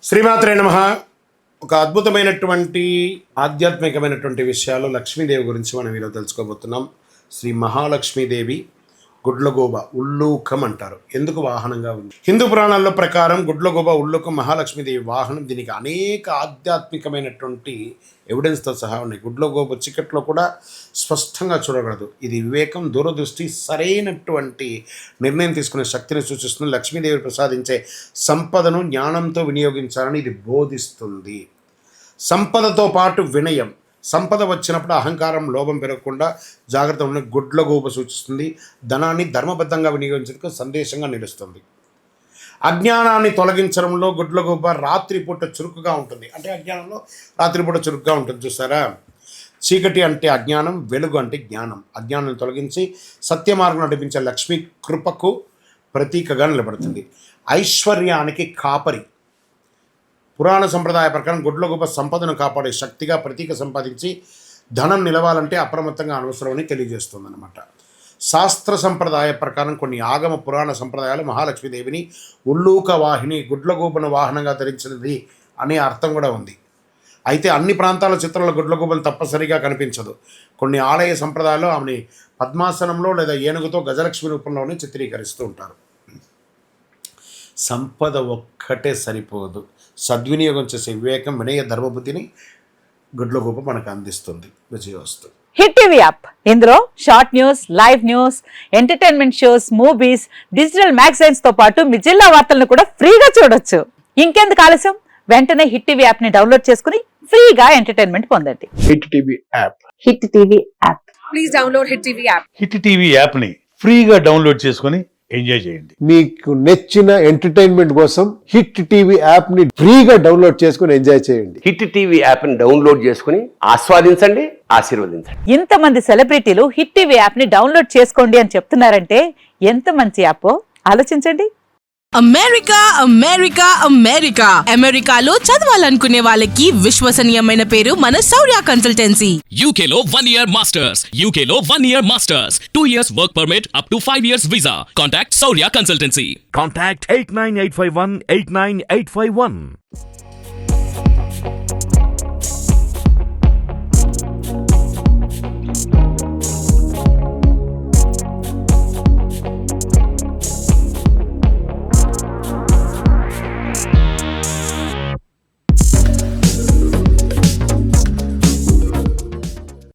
శ్రీమాత్రే నమః. ఒక అద్భుతమైనటువంటి ఆధ్యాత్మికమైనటువంటి విషయాలు లక్ష్మీదేవి గురించి మనం ఈరోజు తెలుసుకోబోతున్నాం. శ్రీ మహాలక్ష్మీదేవి గుడ్లగూబ ఉల్లూకం అంటారు. ఎందుకు వాహనంగా ఉంది? హిందూ పురాణాల్లో ప్రకారం గుడ్లగూబ ఉల్లూకం మహాలక్ష్మీదేవి వాహనం. దీనికి అనేక ఆధ్యాత్మికమైనటువంటి ఎవిడెన్స్తో సహా ఉన్నాయి. గుడ్లగూబ చీకట్లో కూడా స్పష్టంగా చూడగలదు. ఇది వివేకం, దూరదృష్టి, సరైనటువంటి నిర్ణయం తీసుకునే శక్తిని సూచిస్తుంది. లక్ష్మీదేవి ప్రసాదించే సంపదను జ్ఞానంతో వినియోగించాలని ఇది బోధిస్తుంది. సంపదతో పాటు వినయం. సంపద వచ్చినప్పుడు అహంకారం, లోభం పెరగకుండా జాగ్రత్త ఉన్న గుడ్లగూబ సూచిస్తుంది. ధనాన్ని ధర్మబద్ధంగా వినియోగించేందుకు సందేశంగా నిలుస్తుంది. అజ్ఞానాన్ని తొలగించడంలో గుడ్లగూబ రాత్రిపూట చురుకుగా ఉంటుంది. అంటే అజ్ఞానంలో రాత్రిపూట చురుకుగా ఉంటుంది, చూసారా? చీకటి అంటే అజ్ఞానం, వెలుగు అంటే జ్ఞానం. అజ్ఞానాన్ని తొలగించి సత్య మార్గం నడిపించే లక్ష్మీ కృపకు ప్రతీకగా నిలబడుతుంది. ఐశ్వర్యానికి కాపరి. పురాణ సంప్రదాయ ప్రకారం గుడ్లగూబ సంపదను కాపాడే శక్తిగా ప్రతీక సంపాదించి ధనం నిలవాలంటే అప్రమత్తంగా అవసరమని తెలియజేస్తుంది అన్నమాట. శాస్త్ర సంప్రదాయ ప్రకారం కొన్ని ఆగమ పురాణ సంప్రదాయాలు మహాలక్ష్మీదేవిని ఉల్లూక వాహిని, గుడ్లగూబను వాహనంగా ధరించినది అనే అర్థం కూడా ఉంది. అయితే అన్ని ప్రాంతాల చిత్రాల గుడ్లగూబలు తప్పనిసరిగా కనిపించదు. కొన్ని ఆలయ సంప్రదాయాల్లో ఆమెని పద్మాసనంలో లేదా ఏనుగుతో గజలక్ష్మి రూపంలోనే చిత్రీకరిస్తూ ఉంటారు. సంపద ఒక్కటే సరిపోదు. సద్వినియోగం చేసే వివేకం, వినయ, ధర్మబుద్ధిని గుడ్లగూబ మనకు అందిస్తుంది. విజయవస్తు. హిట్ టీవీ యాప్, ఇందులో short news, live news, entertainment shows, movies, digital magazines తో పాటు మీ జిల్లా వార్తలను కూడా ఫ్రీగా చూడొచ్చు. ఇంకెందుకు ఆలస్యం? వెంటనే హిట్ టీవీ యాప్ ని డౌన్లోడ్ చేసుకుని ఫ్రీగా ఎంటర్టైన్మెంట్ పొందండి. Hit TV app. Hit TV app. Please download hit TV app. Hit TV యాప్ని ఫ్రీగా డౌన్లోడ్ చేసుకొని ఎంజాయ్ చేయండి. మీకు నచ్చిన ఎంటర్టైన్మెంట్ కోసం హిట్ టీవీ యాప్ ని ఫ్రీగా డౌన్లోడ్ చేసుకుని ఎంజాయ్ చేయండి. హిట్ టీవీ యాప్ ని డౌన్లోడ్ చేసుకుని ఆస్వాదించండి, ఆశీర్వదించండి. ఇంతమంది సెలబ్రిటీలు హిట్ టీవీ యాప్ ని డౌన్లోడ్ చేసుకోండి అని చెప్తున్నారంటే ఎంత మంచి యాప్ ఆలోచించండి. అమెరికా అమెరికా అమెరికా అమెరికాలో చదవాలనుకునే వాళ్ళకి విశ్వసనీయమైన పేరు మన శౌర్య కన్సల్టెన్సీ. UK లో 1 year masters. UK లో 1 year masters. 2 years work permit up to 5 years visa. Contact Saurya Consultancy. Contact 89851 89851.